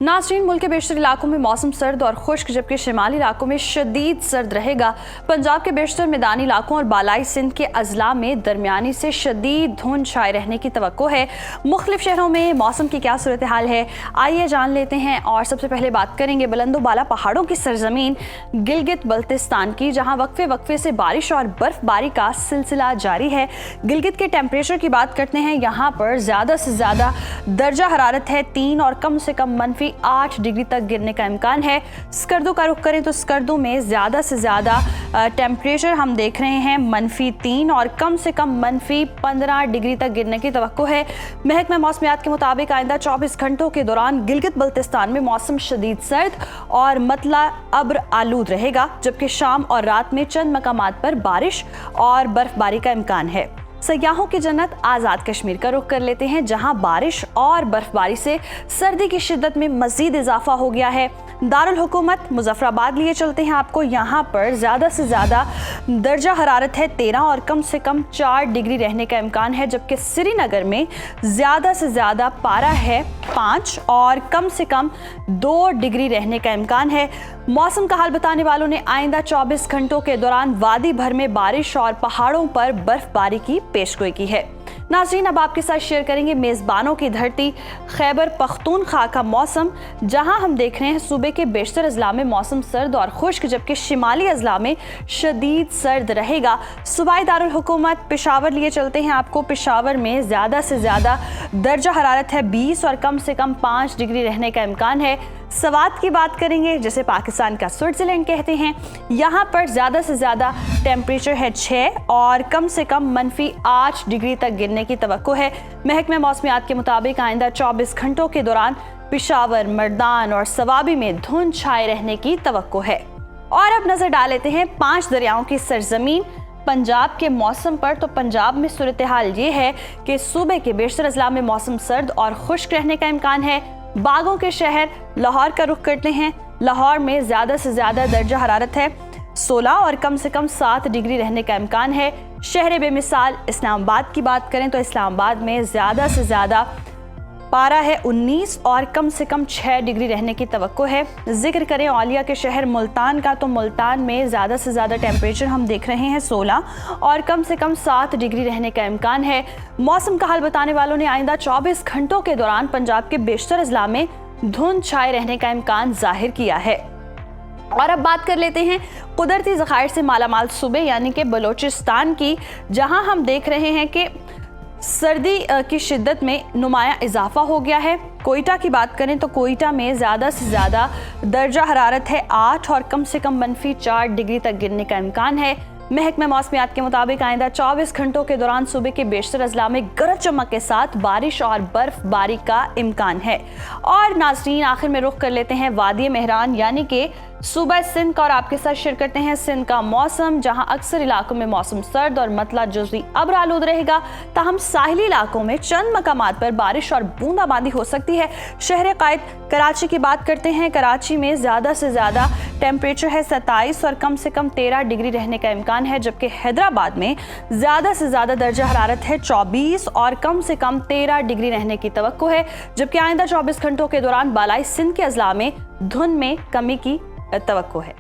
नाज़रीन, मुल्क के बेशतर इलाकों में मौसम सर्द और खुश्क, जबकि शिमाली इलाकों में शदीद सर्द रहेगा। पंजाब के बेशतर मैदानी इलाकों और बालाई सिंध के अजला में दरमियानी से शदीद धुंध छाए रहने की तवक्को है। मुख्तलिफ शहरों में मौसम की क्या सूरत हाल है, आइए जान लेते हैं। और सबसे पहले बात करेंगे बुलंदो बाला पहाड़ों की सरजमीन गिलगित बल्तिस्तान की, जहाँ वक्फे वक्फे से बारिश और बर्फबारी का सिलसिला जारी है। गिलगित के टेम्परेचर की बात करते हैं, यहाँ पर ज़्यादा से ज़्यादा दर्जा हरारत है 3 और कम से कम मनफी 8 डिग्री तक गिरने का इम्कान है। स्कर्दो का रुख करें तो स्कर्दो में ज़्यादा से ज़्यादा टेम्परेचर हम देख रहे हैं -3 और कम से कम -15 डिग्री तक गिरने की तवक्को है। महकमा मौसमियात के मुताबिक आइंदा 24 घंटों के दौरान गिलगित बल्तिस्तान में मौसम शदीद सर्द और मतला अब्र आलूद रहेगा, जबकि शाम और रात में चंद मकामात पर बारिश और बर्फबारी का इम्कान है। सयाहों की जन्नत आज़ाद कश्मीर का रुख कर लेते हैं, जहां बारिश और बर्फबारी से सर्दी की शिद्दत में मजीद इजाफा हो गया है। दारुल हुकूमत मुजफ्फराबाद लिए चलते हैं आपको। यहाँ पर ज़्यादा से ज़्यादा दर्जा हरारत है 13 और कम से कम 4 डिग्री रहने का इम्कान है, जबकि श्रीनगर में ज़्यादा से ज़्यादा पारा है 5 और कम से कम 2 डिग्री रहने का इम्कान है। मौसम का हाल बताने वालों ने आइंदा 24 घंटों के दौरान वादी भर में बारिश और पहाड़ों पर बर्फबारी की पेशगोई की है। नाज़रीन, अब आपके साथ शेयर करेंगे मेज़बानों की धरती खैबर पख्तूनख्वा का मौसम, जहां हम देख रहे हैं सूबे के बेशतर अजला में मौसम सर्द और खुश्क, जबकि शिमाली अजला में शदीद सर्द रहेगा। सूबाई दारुल हुकूमत पेशावर लिए चलते हैं आपको। पेशावर में ज़्यादा से ज़्यादा दर्जा हरारत है 20 और कम से कम 5 डिग्री रहने का इम्कान है। सवात की बात करेंगे, जिसे पाकिस्तान का स्विट्ज़रलैंड कहते हैं, यहाँ पर ज़्यादा से ज़्यादा टेम्परेचर है 6 और कम से कम -8 डिग्री तक गिरने की तवक्को है। महकमा मौसमियात के मुताबिक आइंदा 24 घंटों के दौरान पेशावर, मर्दान और सवाबी में धुंध छाए रहने की तवक्को है। और अब नज़र डाल लेते हैं 5 दरियाओं की सरजमीन पंजाब के मौसम पर। तो पंजाब में सूरत हाल ये है कि सूबे के बेशतर अजला में मौसम सर्द और खुश्क रहने का इम्कान है। बागों के शहर लाहौर का रुख करते हैं। लाहौर में ज़्यादा से ज़्यादा दर्जा हरारत है 16 और कम से कम 7 डिग्री रहने का इम्कान है। शहर बेमिसाल इस्लामाबाद की बात करें तो इस्लामाबाद में ज़्यादा से ज़्यादा पारा है 19 और कम से कम 6 डिग्री रहने की तवक्को है। जिक्र करें औलिया के शहर मुल्तान का, तो मुल्तान में ज़्यादा से ज़्यादा टेम्परेचर हम देख रहे हैं 16 और कम से कम 7 डिग्री रहने का इम्कान है। मौसम का हाल बताने वालों ने आइंदा 24 घंटों के दौरान पंजाब के बेशतर अजला में धुंध छाए रहने का इम्कान जाहिर किया है। और अब बात कर लेते हैं कुदरती ज़खायर से मालामाल सूबे यानी कि बलोचिस्तान की, जहां हम देख रहे हैं कि सर्दी की शिद्दत में नुमाया इजाफा हो गया है। कोयटा की बात करें तो कोयटा में ज़्यादा से ज़्यादा दर्जा हरारत है 8 और कम से कम -4 डिग्री तक गिरने का इम्कान है। महकमा मौसमियात के मुताबिक आइंदा 24 घंटों के दौरान सूबे के बेशतर अजला में गरज चमक के साथ बारिश और बर्फबारी का इम्कान है। और नाज़रीन, आखिर में रुख कर लेते हैं वादी मेहरान यानी कि सूबा सिंध का, और आपके साथ शेयर करते हैं सिंध का मौसम, जहां अक्सर इलाकों में मौसम सर्द और मतला जुज़वी अब्र आलूद रहेगा। ताहम साहिली इलाकों में चंद मकामात पर बारिश और बूंदाबांदी हो सकती है। शहर कायद कराची की बात करते हैं। कराची में ज़्यादा से ज़्यादा टेम्परेचर है 27 और कम से कम 13 डिग्री रहने का इम्कान है, जबकि हैदराबाद में ज़्यादा से ज़्यादा दर्जा हरारत है 24 और कम से कम 13 डिग्री रहने की तवक्को है। जबकि आइंदा 24 घंटों के दौरान बालाई सिंध के अजला में धुंध में कमी की तवक्को है।